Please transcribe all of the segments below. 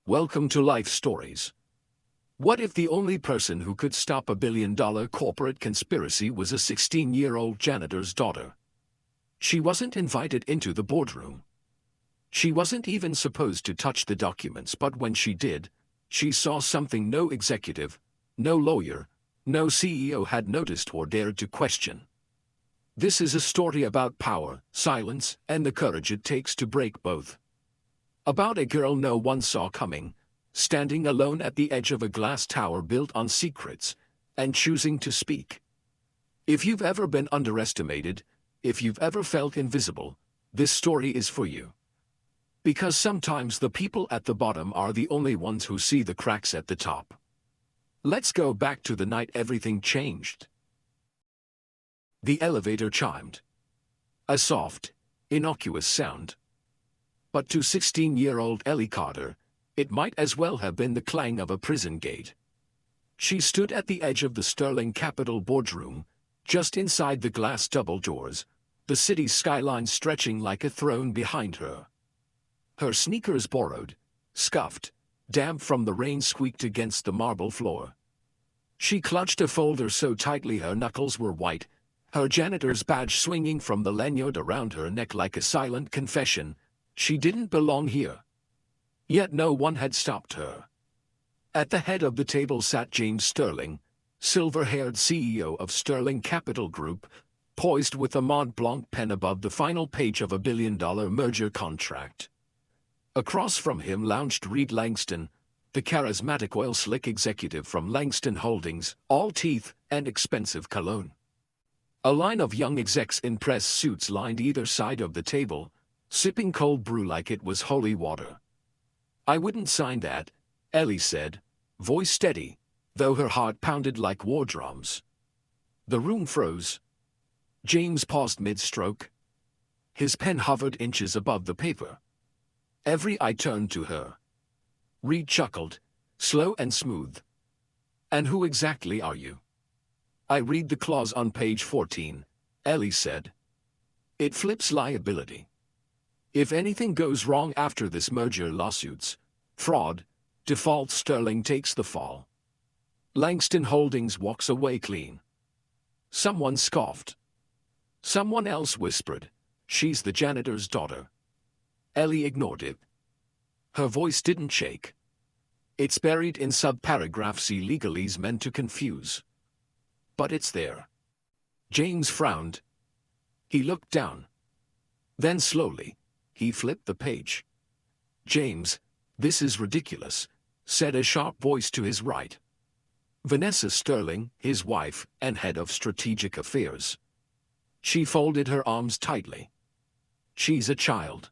Welcome to Life Stories. What if the only person who could stop a billion-dollar corporate conspiracy was a 16-year-old janitor's daughter? She wasn't invited into the boardroom. She wasn't even supposed to touch the documents, but when she did, she saw something no executive, no lawyer, no CEO had noticed or dared to question. This is a story about power, silence, and the courage it takes to break both. About a girl no one saw coming, standing alone at the edge of a glass tower built on secrets, and choosing to speak. If you've ever been underestimated, if you've ever felt invisible, this story is for you. Because sometimes the people at the bottom are the only ones who see the cracks at the top. Let's go back to the night everything changed. The elevator chimed. A soft, innocuous sound. But to 16-year-old Ellie Carter, it might as well have been the clang of a prison gate. She stood at the edge of the Sterling Capitol boardroom, just inside the glass double doors, the city's skyline stretching like a throne behind her. Her sneakers borrowed, scuffed, damp from the rain squeaked against the marble floor. She clutched a folder so tightly her knuckles were white, her janitor's badge swinging from the lanyard around her neck like a silent confession. She didn't belong here. Yet no one had stopped her. At the head of the table sat James Sterling, silver-haired CEO of Sterling Capital Group, poised with a Mont Blanc pen above the final page of a billion-dollar merger contract. Across from him lounged Reed Langston, the charismatic oil-slick executive from Langston Holdings, all teeth and expensive cologne. A line of young execs in press suits lined either side of the table, sipping cold brew like it was holy water. "I wouldn't sign that," Ellie said, voice steady, though her heart pounded like war drums. The room froze. James paused mid-stroke. His pen hovered inches above the paper. Every eye turned to her. Reed chuckled, slow and smooth. "And who exactly are you?" "I read the clause on page 14, Ellie said. "It flips liability. If anything goes wrong after this merger, lawsuits, fraud, default, Sterling takes the fall. Langston Holdings walks away clean." Someone scoffed. Someone else whispered, "She's the janitor's daughter." Ellie ignored it. Her voice didn't shake. It's buried in subparagraphs legalese meant to confuse. But it's there. James frowned. He looked down. Then slowly, he flipped the page. "James, this is ridiculous," said a sharp voice to his right. Vanessa Sterling, his wife and head of strategic affairs. She folded her arms tightly. "She's a child.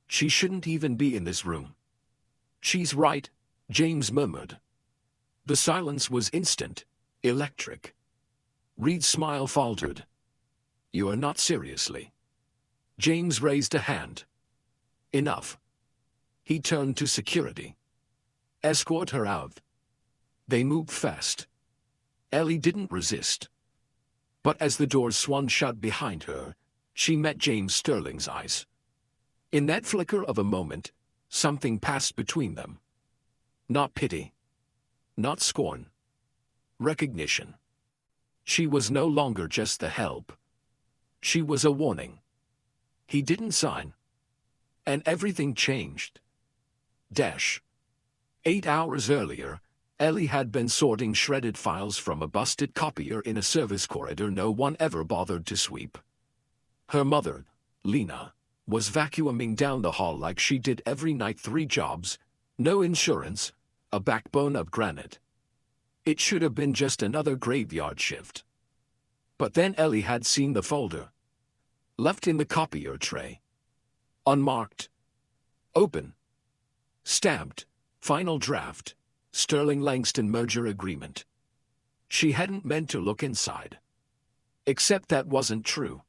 She shouldn't even be in this room." "She's right," James murmured. The silence was instant, electric. Reed's smile faltered. "You are not seriously." James raised a hand. "Enough." He turned to security. "Escort her out." They moved fast. Ellie didn't resist. But as the doors swung shut behind her, she met James Sterling's eyes. In that flicker of a moment, something passed between them. Not pity. Not scorn. Recognition. She was no longer just the help. She was a warning. He didn't sign. And everything changed. 8 hours earlier, Ellie had been sorting shredded files from a busted copier in a service corridor no one ever bothered to sweep. Her mother, Lena, was vacuuming down the hall like she did every night. 3 jobs, no insurance, a backbone of granite. It should have been just another graveyard shift. But then Ellie had seen the folder. Left in the copier tray. Unmarked. Open. Stamped. Final draft. Sterling Langston merger agreement. She hadn't meant to look inside. Except that wasn't true.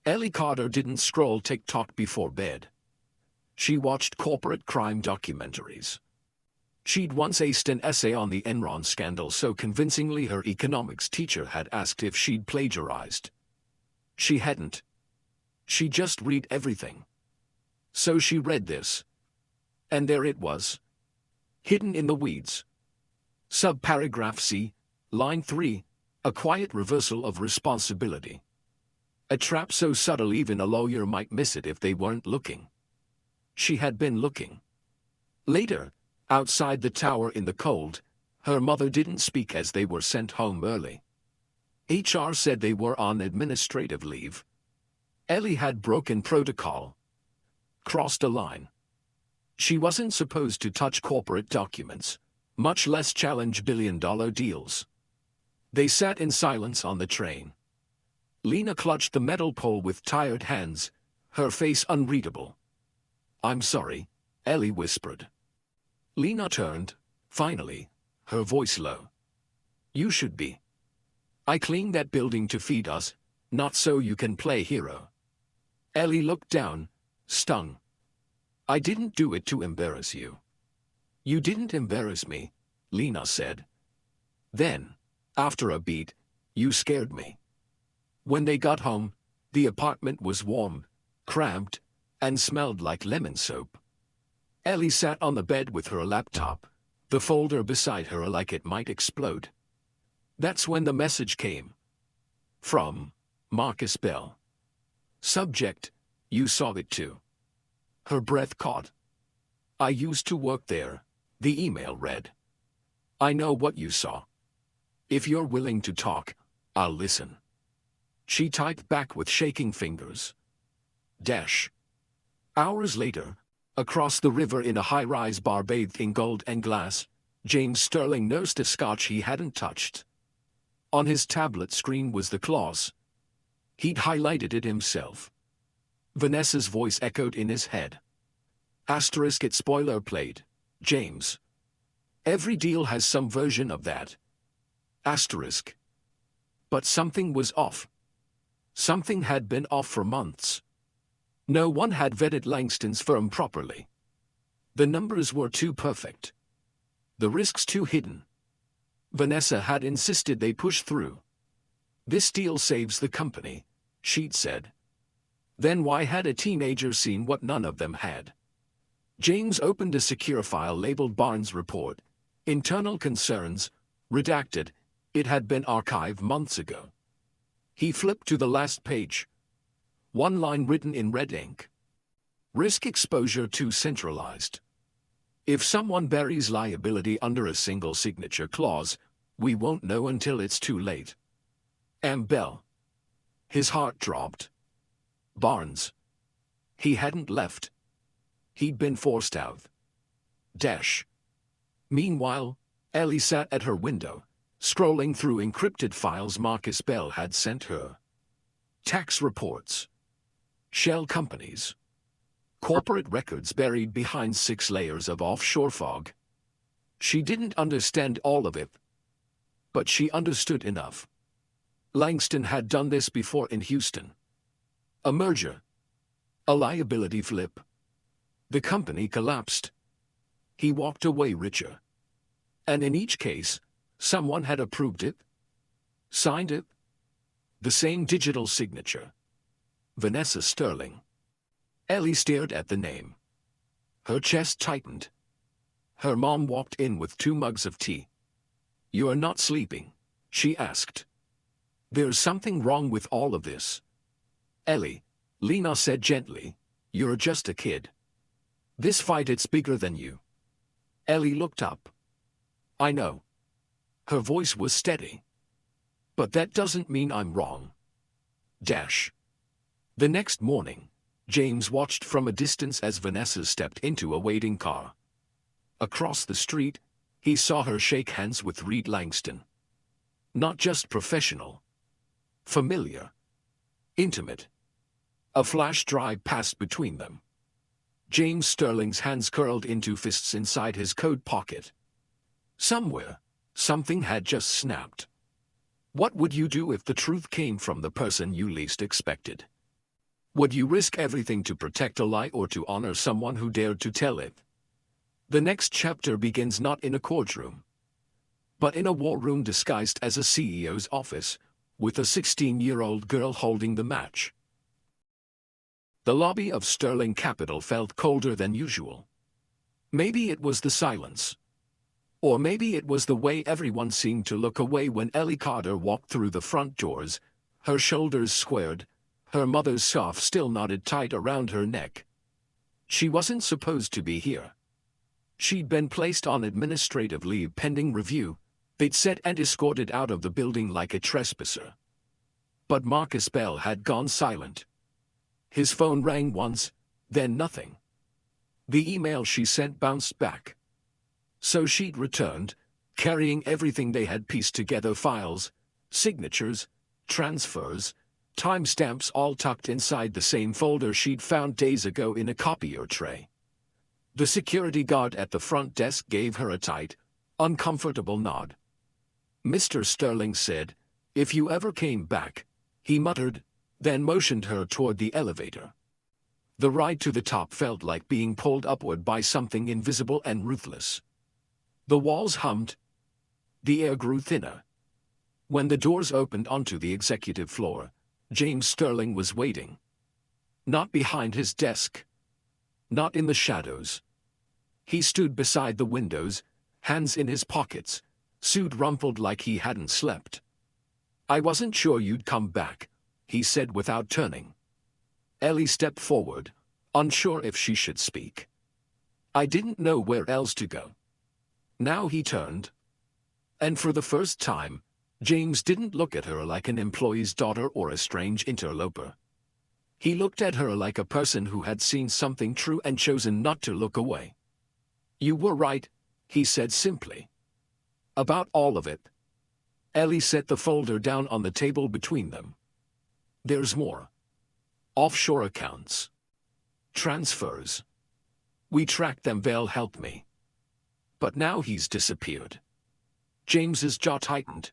Ellie Carter didn't scroll TikTok before bed. She watched corporate crime documentaries. She'd once aced an essay on the Enron scandal so convincingly her economics teacher had asked if she'd plagiarized. She hadn't. She just read everything. So she read this. And there it was. Hidden in the weeds. Subparagraph C, line 3, a quiet reversal of responsibility. A trap so subtle even a lawyer might miss it if they weren't looking. She had been looking. Later, outside the tower in the cold, her mother didn't speak as they were sent home early. HR said they were on administrative leave. Ellie had broken protocol. Crossed a line. She wasn't supposed to touch corporate documents, much less challenge billion-dollar deals. They sat in silence on the train. Lena clutched the metal pole with tired hands, her face unreadable. "I'm sorry," Ellie whispered. Lena turned, finally, her voice low. "You should be. I cleaned that building to feed us, not so you can play hero." Ellie looked down, stung. "I didn't do it to embarrass you." "You didn't embarrass me," Lena said. "Then, after a beat, you scared me." When they got home, the apartment was warm, cramped, and smelled like lemon soap. Ellie sat on the bed with her laptop, the folder beside her like it might explode. That's when the message came. From Marcus Bell. Subject, "You saw it too." Her breath caught. "I used to work there," the email read. "I know what you saw. If you're willing to talk, I'll listen." She typed back with shaking fingers. Dash. Hours later, across the river in a high-rise bar bathed in gold and glass, James Sterling nursed a scotch he hadn't touched. On his tablet screen was the clause. He'd highlighted it himself. Vanessa's voice echoed in his head. Asterisk it spoilerplate, James. Every deal has some version of that. Asterisk. But something was off. Something had been off for months. No one had vetted Langston's firm properly. The numbers were too perfect. The risks too hidden. Vanessa had insisted they push through. "This deal saves the company," she'd said. Then why had a teenager seen what none of them had? James opened a secure file labeled Barnes Report. Internal concerns, redacted. It had been archived months ago. He flipped to the last page. One line written in red ink. Risk exposure too centralized. If someone buries liability under a single signature clause, we won't know until it's too late. Bell. His heart dropped. Barnes. He hadn't left. He'd been forced out. Dash. Meanwhile, Ellie sat at her window, scrolling through encrypted files Marcus Bell had sent her. Tax reports. Shell companies. Corporate records buried behind 6 layers of offshore fog. She didn't understand all of it, but she understood enough. Langston had done this before in Houston. A merger. A liability flip. The company collapsed. He walked away richer. And in each case, someone had approved it. Signed it. The same digital signature. Vanessa Sterling. Ellie stared at the name. Her chest tightened. Her mom walked in with 2 mugs of tea. "You are not sleeping?" she asked. "There's something wrong with all of this." "Ellie," Lena said gently, "you're just a kid. This fight, it's bigger than you." Ellie looked up. "I know." Her voice was steady. "But that doesn't mean I'm wrong." Dash. The next morning, James watched from a distance as Vanessa stepped into a waiting car. Across the street, he saw her shake hands with Reed Langston. Not just professional. Familiar. Intimate. A flash drive passed between them. James Sterling's hands curled into fists inside his coat pocket. Somewhere, something had just snapped. What would you do if the truth came from the person you least expected? Would you risk everything to protect a lie or to honor someone who dared to tell it? The next chapter begins not in a courtroom, but in a war room disguised as a CEO's office, with a 16-year-old girl holding the match. The lobby of Sterling Capital felt colder than usual. Maybe it was the silence, Or maybe it was the way everyone seemed to look away when Ellie Carter walked through the front doors, her shoulders squared, her mother's scarf still knotted tight around her neck. She wasn't supposed to be here. She'd been placed on administrative leave pending review, they'd said, and escorted out of the building like a trespasser. But Marcus Bell had gone silent. His phone rang once, then nothing. The email she sent bounced back. So she'd returned, carrying everything they had pieced together: files, signatures, transfers, timestamps, all tucked inside the same folder she'd found days ago in a copier tray. The security guard at the front desk gave her a tight, uncomfortable nod. "Mr. Sterling said, if you ever came back," he muttered, then motioned her toward the elevator. The ride to the top felt like being pulled upward by something invisible and ruthless. The walls hummed. The air grew thinner. When the doors opened onto the executive floor, James Sterling was waiting. Not behind his desk. Not in the shadows. He stood beside the windows, hands in his pockets, suit rumpled like he hadn't slept. "I wasn't sure you'd come back," he said without turning. Ellie stepped forward, unsure if she should speak. "I didn't know where else to go." Now he turned. And for the first time, James didn't look at her like an employee's daughter or a strange interloper. He looked at her like a person who had seen something true and chosen not to look away. "You were right," he said simply. "About all of it." Ellie set the folder down on the table between them. "There's more. Offshore accounts. Transfers. We tracked them. Val helped me. But now he's disappeared." James's jaw tightened.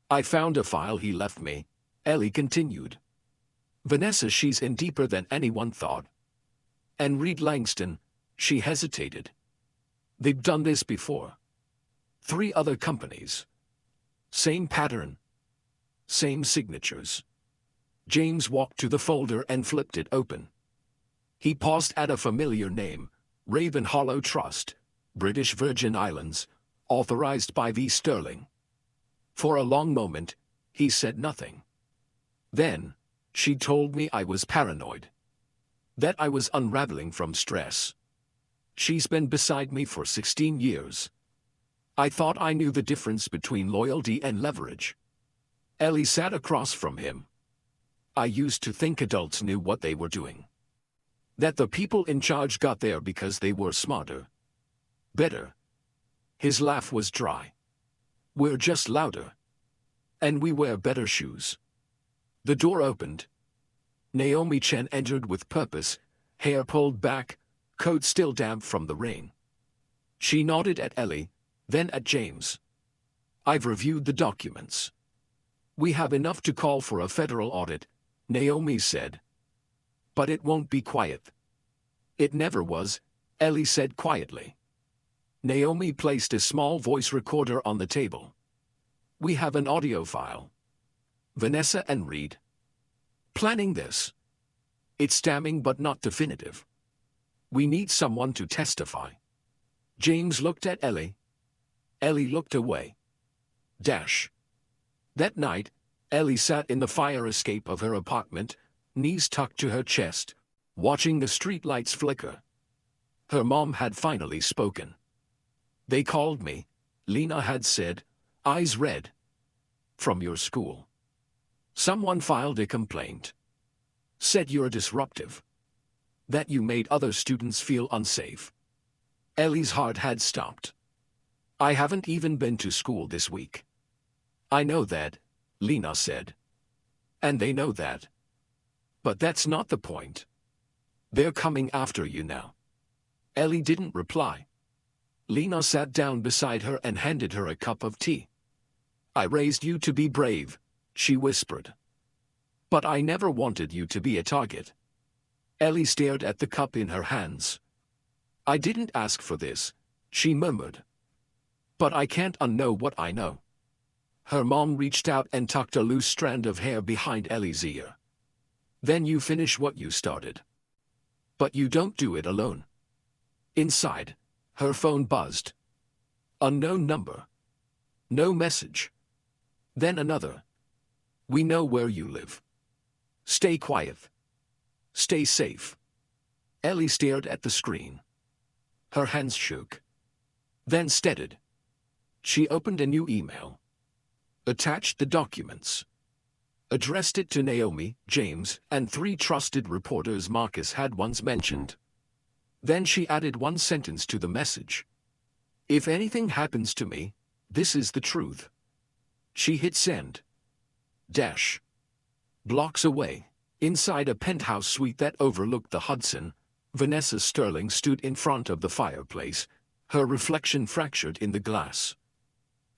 "I found a file he left me," Ellie continued. "Vanessa, she's in deeper than anyone thought. And Reed Langston," she hesitated. "They've done this before. 3 other companies. Same pattern. Same signatures." James walked to the folder and flipped it open. He paused at a familiar name: Raven Hollow Trust, British Virgin Islands, authorized by V. Sterling. For a long moment, he said nothing. "Then, she told me I was paranoid. That I was unraveling from stress. She's been beside me for 16 years. I thought I knew the difference between loyalty and leverage." Ellie sat across from him. "I used to think adults knew what they were doing. That the people in charge got there because they were smarter. Better." His laugh was dry. "We're just louder. And we wear better shoes." The door opened. Naomi Chen entered with purpose, hair pulled back, coat still damp from the rain. She nodded at Ellie, then at James. "I've reviewed the documents. We have enough to call for a federal audit," Naomi said. "But it won't be quiet." "It never was," Ellie said quietly. Naomi placed a small voice recorder on the table. "We have an audio file. Vanessa and Reed. Planning this. It's damning but not definitive. We need someone to testify." James looked at Ellie. Ellie looked away. That night, Ellie sat in the fire escape of her apartment, knees tucked to her chest, watching the streetlights flicker. Her mom had finally spoken. "They called me," Lena had said, eyes red. "From your school. Someone filed a complaint. Said you're disruptive. That you made other students feel unsafe." Ellie's heart had stopped. "I haven't even been to school this week." "I know that," Lena said. "And they know that. But that's not the point. They're coming after you now." Ellie didn't reply. Lena sat down beside her and handed her a cup of tea. "I raised you to be brave," she whispered. "But I never wanted you to be a target." Ellie stared at the cup in her hands. "I didn't ask for this," she murmured. "But I can't unknow what I know." Her mom reached out and tucked a loose strand of hair behind Ellie's ear. "Then you finish what you started. But you don't do it alone." Inside, her phone buzzed. Unknown number. No message. Then another. We know where you live. Stay quiet. Stay safe. Ellie stared at the screen. Her hands shook. Then steadied. She opened a new email. Attached the documents. Addressed it to Naomi, James, and 3 trusted reporters Marcus had once mentioned. Then she added one sentence to the message. If anything happens to me, this is the truth. She hit send. Dash. Blocks away, inside a penthouse suite that overlooked the Hudson, Vanessa Sterling stood in front of the fireplace, her reflection fractured in the glass.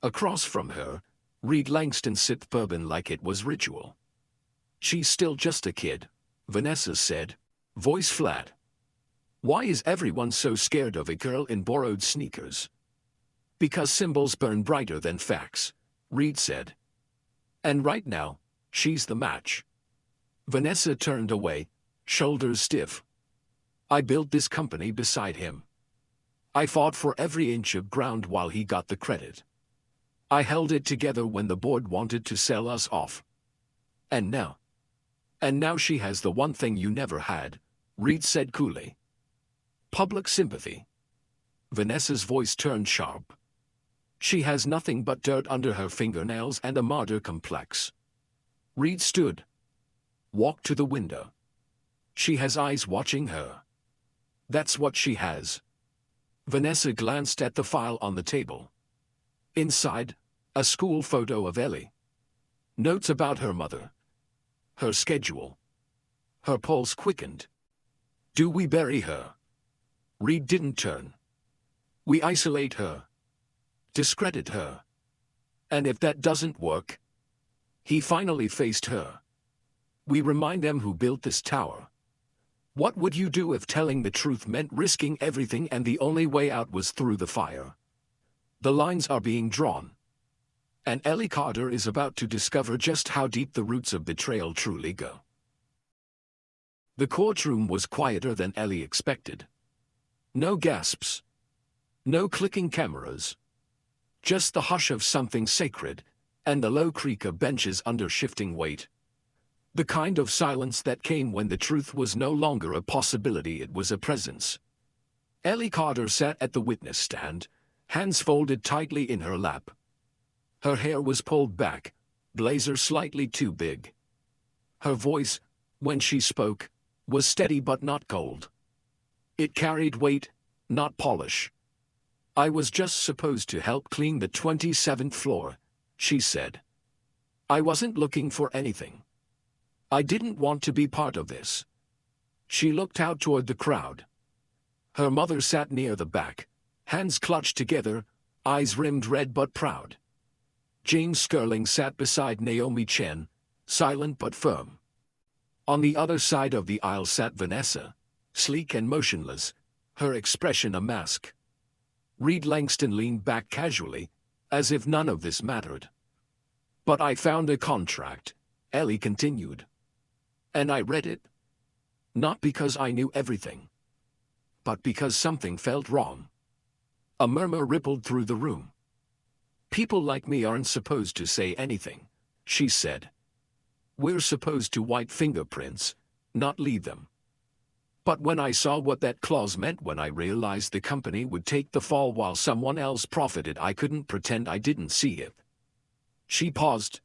Across from her, Reed Langston sipped bourbon like it was ritual. She's still just a kid, Vanessa said, voice flat. Why is everyone so scared of a girl in borrowed sneakers? Because symbols burn brighter than facts, Reed said. And right now, she's the match. Vanessa turned away, shoulders stiff. I built this company beside him. I fought for every inch of ground while he got the credit. I held it together when the board wanted to sell us off. And now she has the one thing you never had, Reed said coolly. Public sympathy. Vanessa's voice turned sharp. She has nothing but dirt under her fingernails and a martyr complex. Reed stood. Walked to the window. She has eyes watching her. That's what she has. Vanessa glanced at the file on the table. Inside, a school photo of Ellie. Notes about her mother. Her schedule. Her pulse quickened. Do we bury her? Reed didn't turn. We isolate her. Discredit her. And if that doesn't work, he finally faced her. We remind them who built this tower. What would you do if telling the truth meant risking everything and the only way out was through the fire? The lines are being drawn. And Ellie Carter is about to discover just how deep the roots of betrayal truly go. The courtroom was quieter than Ellie expected. No gasps. No clicking cameras. Just the hush of something sacred, and the low creak of benches under shifting weight. The kind of silence that came when the truth was no longer a possibility, it was a presence. Ellie Carter sat at the witness stand, hands folded tightly in her lap. Her hair was pulled back, blazer slightly too big. Her voice, when she spoke, was steady but not cold. It carried weight, not polish. I was just supposed to help clean the 27th floor, she said. I wasn't looking for anything. I didn't want to be part of this. She looked out toward the crowd. Her mother sat near the back, hands clutched together, eyes rimmed red but proud. James Sterling sat beside Naomi Chen, silent but firm. On the other side of the aisle sat Vanessa, sleek and motionless, her expression a mask. Reed Langston leaned back casually, as if none of this mattered. But I found a contract, Ellie continued. And I read it. Not because I knew everything, but because something felt wrong. A murmur rippled through the room. People like me aren't supposed to say anything, she said. We're supposed to wipe fingerprints, not leave them. But when I saw what that clause meant, when I realized the company would take the fall while someone else profited, I couldn't pretend I didn't see it. She paused.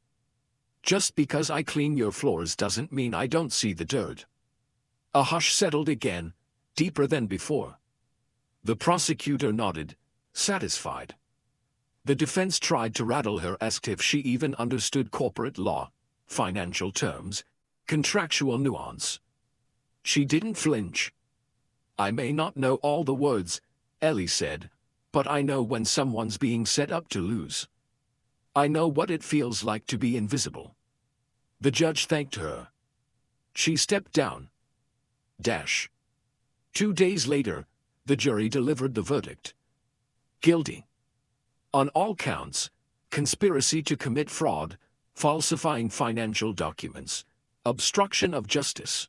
Just because I clean your floors doesn't mean I don't see the dirt. A hush settled again, deeper than before. The prosecutor nodded, satisfied. The defense tried to rattle her, asked if she even understood corporate law, financial terms, contractual nuance. She didn't flinch. I may not know all the words, Ellie said, but I know when someone's being set up to lose. I know what it feels like to be invisible. The judge thanked her. She stepped down. 2 days later, the jury delivered the verdict. Guilty. On all counts, conspiracy to commit fraud, falsifying financial documents, obstruction of justice.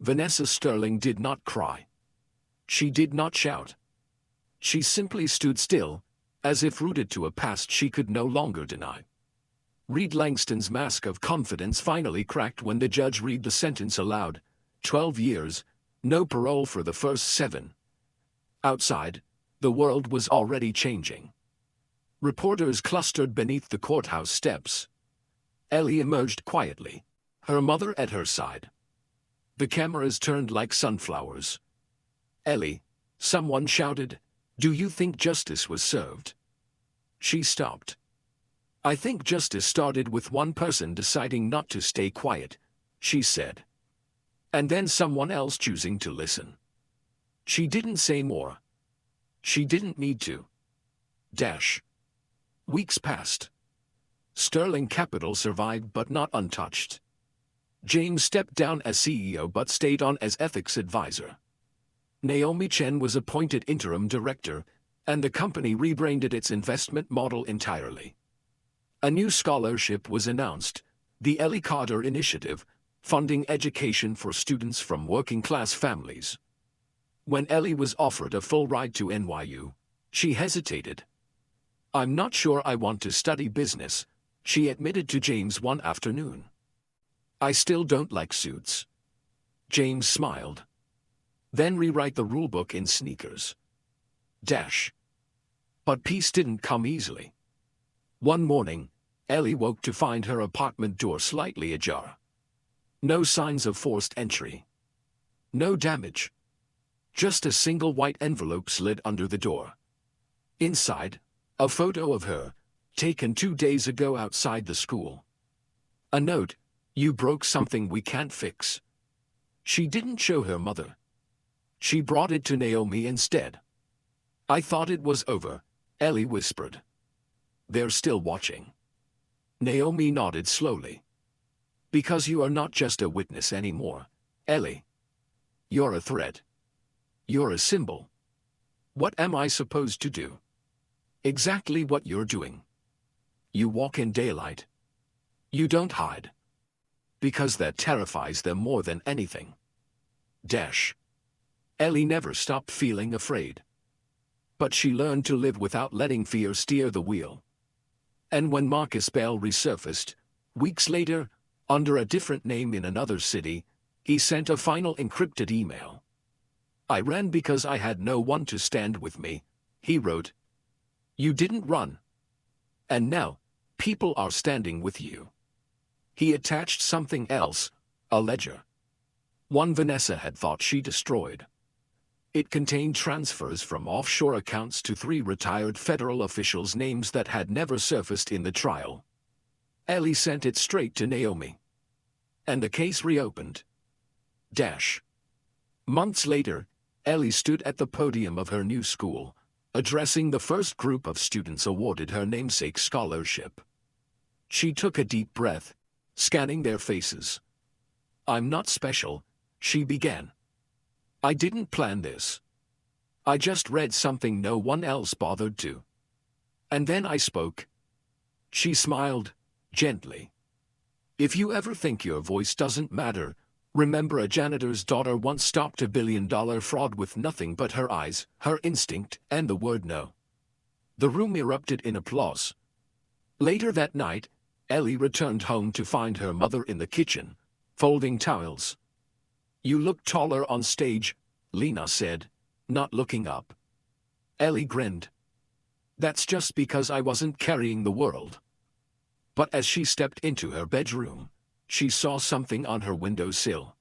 Vanessa Sterling did not cry. She did not shout. She simply stood still, as if rooted to a past she could no longer deny. Reed Langston's mask of confidence finally cracked when the judge read the sentence aloud. 12 years, no parole for the first 7. Outside, the world was already changing. Reporters clustered beneath the courthouse steps. Ellie emerged quietly, her mother at her side. The cameras turned like sunflowers. "Ellie," someone shouted, "do you think justice was served?" She stopped. "I think justice started with one person deciding not to stay quiet," she said. "And then someone else choosing to listen." She didn't say more. She didn't need to. Weeks passed. Sterling Capital survived but not untouched. James stepped down as CEO but stayed on as ethics advisor. Naomi Chen was appointed interim director, and the company rebranded its investment model entirely. A new scholarship was announced, the Ellie Carter Initiative, funding education for students from working-class families. When Ellie was offered a full ride to NYU, she hesitated. "I'm not sure I want to study business," she admitted to James one afternoon. "I still don't like suits." James smiled. "Then rewrite the rulebook in sneakers." But peace didn't come easily. One morning, Ellie woke to find her apartment door slightly ajar. No signs of forced entry. No damage. Just a single white envelope slid under the door. Inside, a photo of her, taken 2 days ago outside the school. A note, "You broke something we can't fix." She didn't show her mother. She brought it to Naomi instead. "I thought it was over," Ellie whispered. "They're still watching." Naomi nodded slowly. "Because you are not just a witness anymore, Ellie. You're a threat. You're a symbol. What am I supposed to do?" "Exactly what you're doing. You walk in daylight. You don't hide. Because that terrifies them more than anything." Ellie never stopped feeling afraid. But she learned to live without letting fear steer the wheel. And when Marcus Bell resurfaced, weeks later, under a different name in another city, he sent a final encrypted email. "I ran because I had no one to stand with me," he wrote. "You didn't run. And now, people are standing with you." He attached something else, a ledger. One Vanessa had thought she destroyed. It contained transfers from offshore accounts to 3 retired federal officials' names that had never surfaced in the trial. Ellie sent it straight to Naomi. And the case reopened. Months later, Ellie stood at the podium of her new school, addressing the first group of students awarded her namesake scholarship. She took a deep breath, scanning their faces. "I'm not special," she began. "I didn't plan this. I just read something no one else bothered to. And then I spoke." She smiled, gently. "If you ever think your voice doesn't matter, remember a janitor's daughter once stopped a billion-dollar fraud with nothing but her eyes, her instinct, and the word no." The room erupted in applause. Later that night, Ellie returned home to find her mother in the kitchen, folding towels. "You look taller on stage," Lena said, not looking up. Ellie grinned. "That's just because I wasn't carrying the world." But as she stepped into her bedroom, she saw something on her windowsill.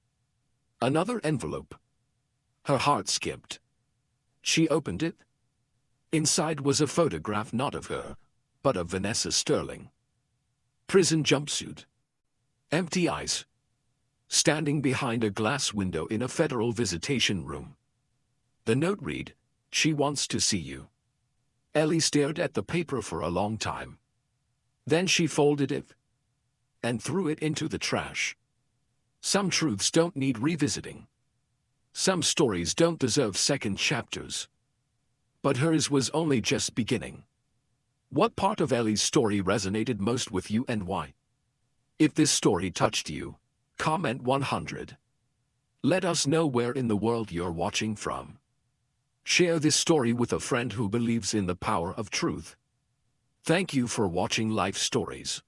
Another envelope. Her heart skipped. She opened it. Inside was a photograph not of her, but of Vanessa Sterling. Prison jumpsuit. Empty eyes. Standing behind a glass window in a federal visitation room. The note read, "She wants to see you." Ellie stared at the paper for a long time. Then she folded it and threw it into the trash. Some truths don't need revisiting. Some stories don't deserve second chapters. But hers was only just beginning. What part of Ellie's story resonated most with you and why? If this story touched you, comment 100. Let us know where in the world you're watching from. Share this story with a friend who believes in the power of truth. Thank you for watching Life Stories.